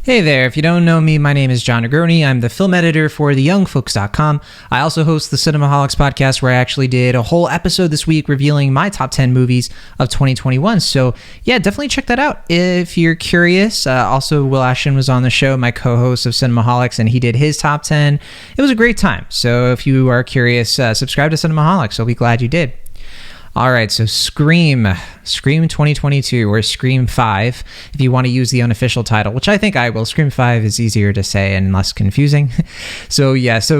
Hey there, if you don't know me, my name is John Negroni. I'm the film editor for theyoungfolks.com. I also host the Cinemaholics podcast, where I actually did a whole episode this week revealing my top 10 movies of 2021. So yeah, definitely check that out if you're curious. Also, Will Ashton was on the show, my co-host of Cinemaholics, and he did his top 10. It was a great time. So if you are curious, subscribe to Cinemaholics. I'll be glad you did. All right, so Scream 2022, or Scream 5, if you want to use the unofficial title, which I think I will. Scream 5 is easier to say and less confusing. So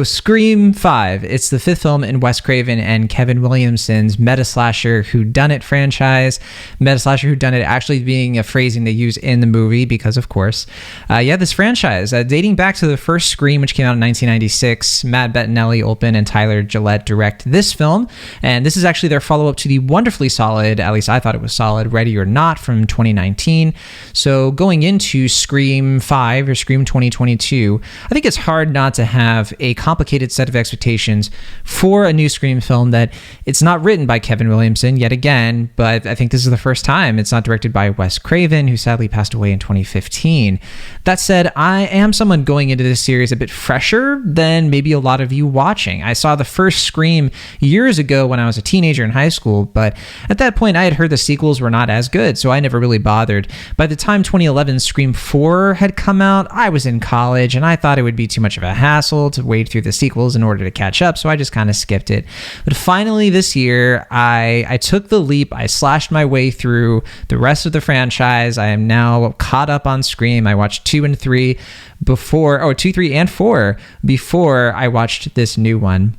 Scream 5, it's the fifth film in Wes Craven and Kevin Williamson's meta-slasher Whodunnit franchise. Meta-slasher Whodunnit actually being a phrasing they use in the movie because, of course. This franchise, dating back to the first Scream, which came out in 1996, Matt Bettinelli, Olpin, and Tyler Gillette direct this film, and this is actually their follow-up to the wonderfully solid, at least I thought it was solid, Ready or Not from 2019. So going into Scream 5 or Scream 2022, I think it's hard not to have a complicated set of expectations for a new Scream film that it's not written by Kevin Williamson yet again, but I think this is the first time it's not directed by Wes Craven, who sadly passed away in 2015. That said, I am someone going into this series a bit fresher than maybe a lot of you watching. I saw the first Scream years ago when I was a teenager in high school, but at that point I had heard the sequels were not as good, so I never really bothered. By the time 2011 Scream 4 had come out, I was in college and I thought it would be too much of a hassle to wade through the sequels in order to catch up, so I just kind of skipped it. But finally this year, I took the leap. I slashed my way through the rest of the franchise. I am now caught up on Scream. I watched 2 and 3 before, 2, 3, and 4 before I watched this new one.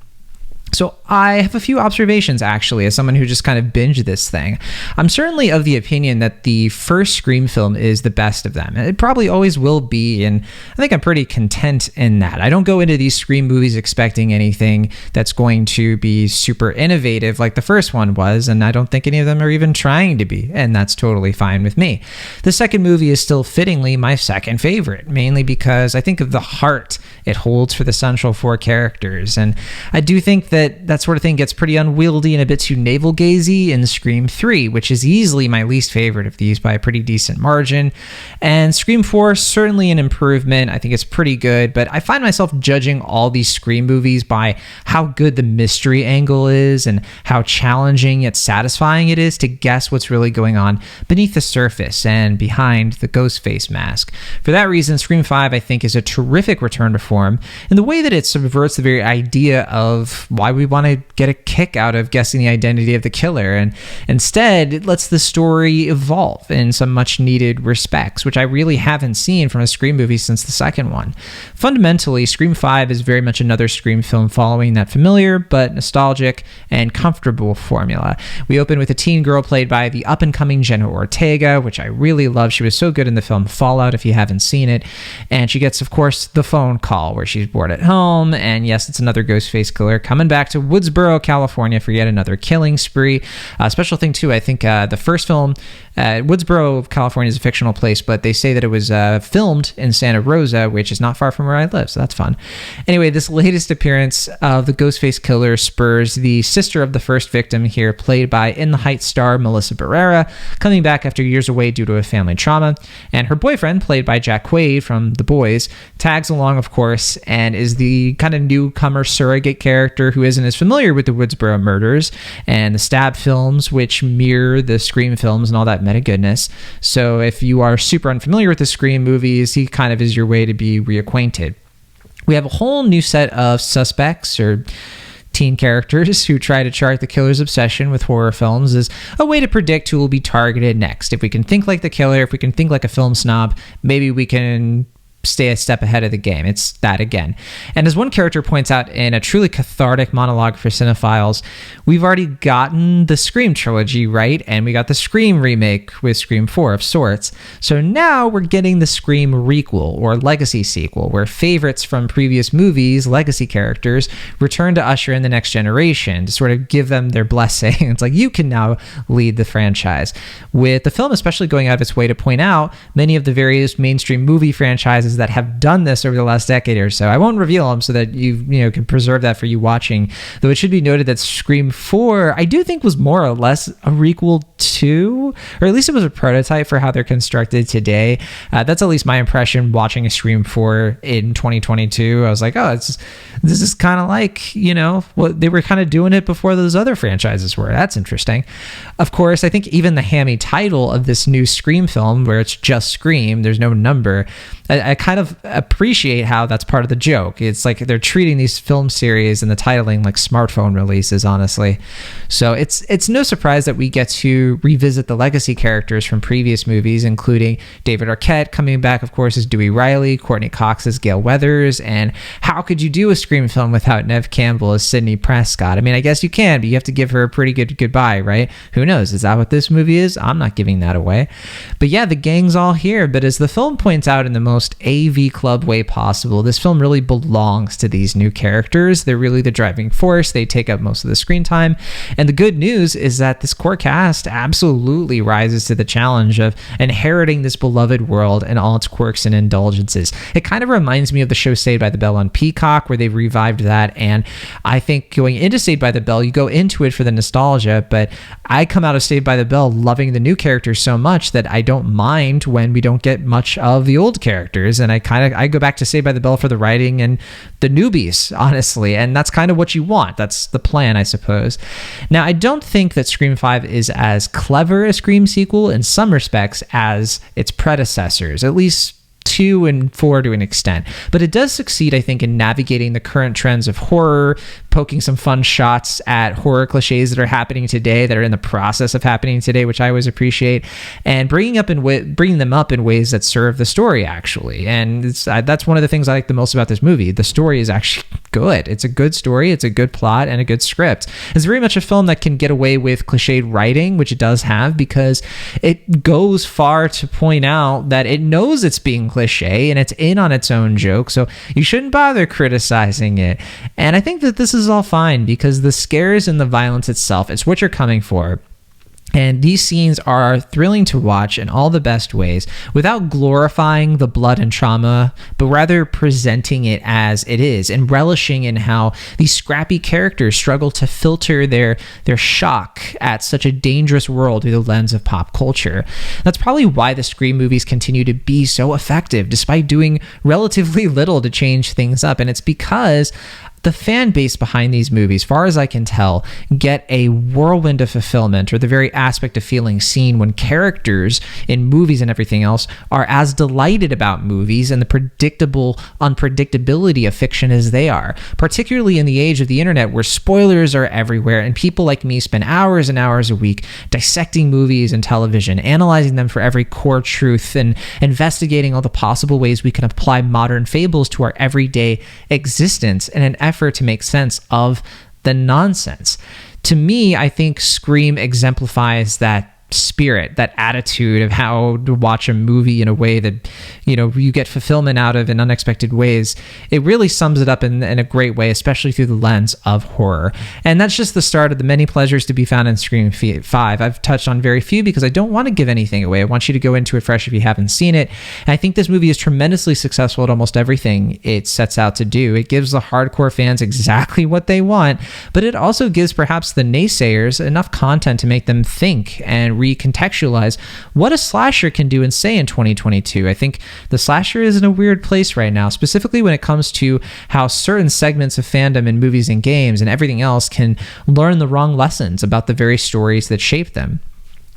So I have a few observations, actually, as someone who just kind of binged this thing. I'm certainly of the opinion that the first Scream film is the best of them. It probably always will be, and I think I'm pretty content in that. I don't go into these Scream movies expecting anything that's going to be super innovative like the first one was, and I don't think any of them are even trying to be, and that's totally fine with me. The second movie is still fittingly my second favorite, mainly because I think of the heart it holds for the central four characters, and I do think that sort of thing gets pretty unwieldy and a bit too navel-gazy in Scream 3, which is easily my least favorite of these by a pretty decent margin. And Scream 4, certainly an improvement. I think it's pretty good, but I find myself judging all these Scream movies by how good the mystery angle is and how challenging yet satisfying it is to guess what's really going on beneath the surface and behind the ghost face mask. For that reason, Scream 5, I think, is a terrific return to form in the way that it subverts the very idea of why we want to get a kick out of guessing the identity of the killer, and instead it lets the story evolve in some much needed respects, which I really haven't seen from a Scream movie since the second one. Fundamentally, Scream 5 is very much another Scream film following that familiar but nostalgic and comfortable formula. We open with a teen girl played by the up-and-coming Jenna Ortega, which I really love. She was so good in the film Fallout, if you haven't seen it, and she gets, of course, the phone call where she's bored at home, and yes, it's another Ghostface killer coming back to Woodsboro, California for yet another killing spree. Special thing too, I think the first film, Woodsboro, California is a fictional place, but they say that it was filmed in Santa Rosa, which is not far from where I live, so that's fun. Anyway, this latest appearance of the Ghostface killer spurs the sister of the first victim here, played by In the Heights star Melissa Barrera, coming back after years away due to a family trauma, and her boyfriend, played by Jack Quaid from The Boys, tags along, of course, and is the kind of newcomer surrogate character who isn't as familiar with the Woodsboro murders and the Stab films, which mirror the Scream films and all that meta goodness. So if you are super unfamiliar with the Scream movies, he kind of is your way to be reacquainted. We have a whole new set of suspects, or teen characters, who try to chart the killer's obsession with horror films as a way to predict who will be targeted next. If we can think like the killer, if we can think like a film snob, maybe we can stay a step ahead of the game. It's that again. And as one character points out in a truly cathartic monologue for cinephiles, we've already gotten the Scream trilogy, right? And we got the Scream remake with Scream 4 of sorts. So now we're getting the Scream requel or legacy sequel, where favorites from previous movies, legacy characters, return to usher in the next generation to sort of give them their blessing. It's like, you can now lead the franchise. With the film especially going out of its way to point out many of the various mainstream movie franchises that have done this over the last decade or so. I won't reveal them so that you can preserve that for you watching, though it should be noted that Scream 4 I do think was more or less a requel to, or at least it was a prototype for how they're constructed today. That's at least my impression watching a Scream 4 in 2022. I was like, oh, this is kind of like, what they were kind of doing it before those other franchises were. That's interesting. Of course, I think even the hammy title of this new Scream film, where it's just Scream, there's no number, I kind of appreciate how that's part of the joke. It's like they're treating these film series and the titling like smartphone releases, honestly. So it's no surprise that we get to revisit the legacy characters from previous movies, including David Arquette coming back, of course, as Dewey Riley, Courtney Cox as Gale Weathers, and how could you do a Scream film without Neve Campbell as Sidney Prescott? I mean, I guess you can, but you have to give her a pretty good goodbye, right? Who knows? Is that what this movie is? I'm not giving that away. But yeah, the gang's all here, but as the film points out in the most AV Club way possible, this film really belongs to these new characters. They're really the driving force. They take up most of the screen time. And the good news is that this core cast absolutely rises to the challenge of inheriting this beloved world and all its quirks and indulgences. It kind of reminds me of the show Saved by the Bell on Peacock, where they've revived that. And I think going into Saved by the Bell, you go into it for the nostalgia, but I come out of Saved by the Bell loving the new characters so much that I don't mind when we don't get much of the old characters. And I go back to Saved by the Bell for the writing and the newbies, honestly. And that's kind of what you want. That's the plan, I suppose. Now, I don't think that Scream 5 is as clever a Scream sequel in some respects as its predecessors, at least 2 and 4 to an extent, but it does succeed, I think, in navigating the current trends of horror, poking some fun shots at horror cliches that are happening today, that are in the process of happening today, which I always appreciate, and bringing them up in ways that serve the story, actually. And that's one of the things I like the most about this movie. The story is actually good. It's a good story, it's a good plot, and a good script. It's very much a film that can get away with cliched writing, which it does have, because it goes far to point out that it knows it's being cliche and it's in on its own joke, so you shouldn't bother criticizing it. And I think that this is all fine, because the scares and the violence itself, it's what you're coming for. And these scenes are thrilling to watch in all the best ways, without glorifying the blood and trauma, but rather presenting it as it is, and relishing in how these scrappy characters struggle to filter their shock at such a dangerous world through the lens of pop culture. That's probably why the Scream movies continue to be so effective, despite doing relatively little to change things up. And it's because the fan base behind these movies, far as I can tell, get a whirlwind of fulfillment, or the very aspect of feeling seen, when characters in movies and everything else are as delighted about movies and the predictable unpredictability of fiction as they are, particularly in the age of the internet, where spoilers are everywhere and people like me spend hours and hours a week dissecting movies and television, analyzing them for every core truth, and investigating all the possible ways we can apply modern fables to our everyday existence in an effort to make sense of the nonsense. To me, I think Scream exemplifies that spirit, that attitude of how to watch a movie in a way that, you get fulfillment out of in unexpected ways. It really sums it up in a great way, especially through the lens of horror. And that's just the start of the many pleasures to be found in Scream 5. I've touched on very few because I don't want to give anything away. I want you to go into it fresh if you haven't seen it. And I think this movie is tremendously successful at almost everything it sets out to do. It gives the hardcore fans exactly what they want, but it also gives perhaps the naysayers enough content to make them think and recontextualize what a slasher can do and say in 2022. I think the slasher is in a weird place right now, specifically when it comes to how certain segments of fandom in movies and games and everything else can learn the wrong lessons about the very stories that shape them.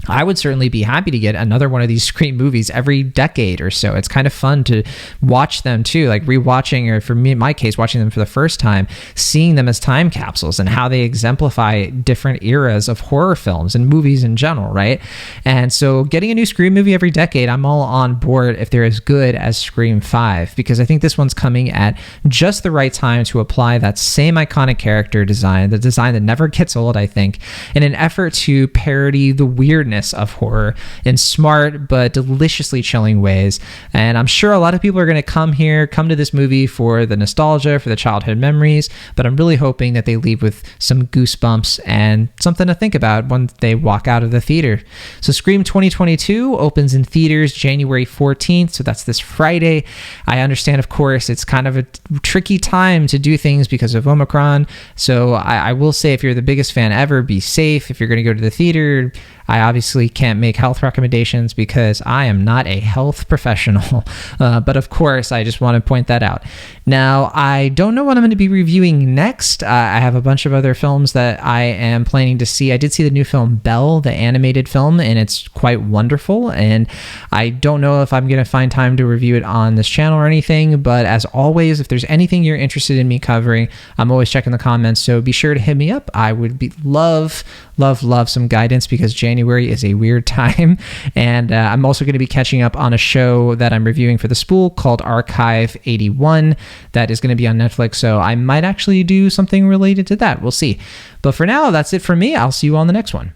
I would certainly be happy to get another one of these Scream movies every decade or so. It's kind of fun to watch them too, like rewatching, or for me, in my case, watching them for the first time, seeing them as time capsules and how they exemplify different eras of horror films and movies in general, right? And so getting a new Scream movie every decade, I'm all on board if they're as good as Scream 5, because I think this one's coming at just the right time to apply that same iconic character design, the design that never gets old, I think, in an effort to parody the weirdness hardness of horror in smart but deliciously chilling ways. And I'm sure a lot of people are going to come to this movie for the nostalgia, for the childhood memories, but I'm really hoping that they leave with some goosebumps and something to think about when they walk out of the theater. So Scream 2022 opens in theaters January 14th, so that's this Friday. I understand, of course, it's kind of a tricky time to do things because of Omicron, so I will say, if you're the biggest fan ever, be safe. If you're going to go to the theater, I obviously can't make health recommendations because I am not a health professional, but of course, I just want to point that out. Now, I don't know what I'm going to be reviewing next. I have a bunch of other films that I am planning to see. I did see the new film Belle, the animated film, and it's quite wonderful, and I don't know if I'm going to find time to review it on this channel or anything, but as always, if there's anything you're interested in me covering, I'm always checking the comments, so be sure to hit me up. I would love some guidance because January is a weird time, and I'm also going to be catching up on a show that I'm reviewing for the Spool called Archive 81 that is going to be on Netflix, so I might actually do something related to that. We'll see. But for now, that's it for me. I'll see you on the next one.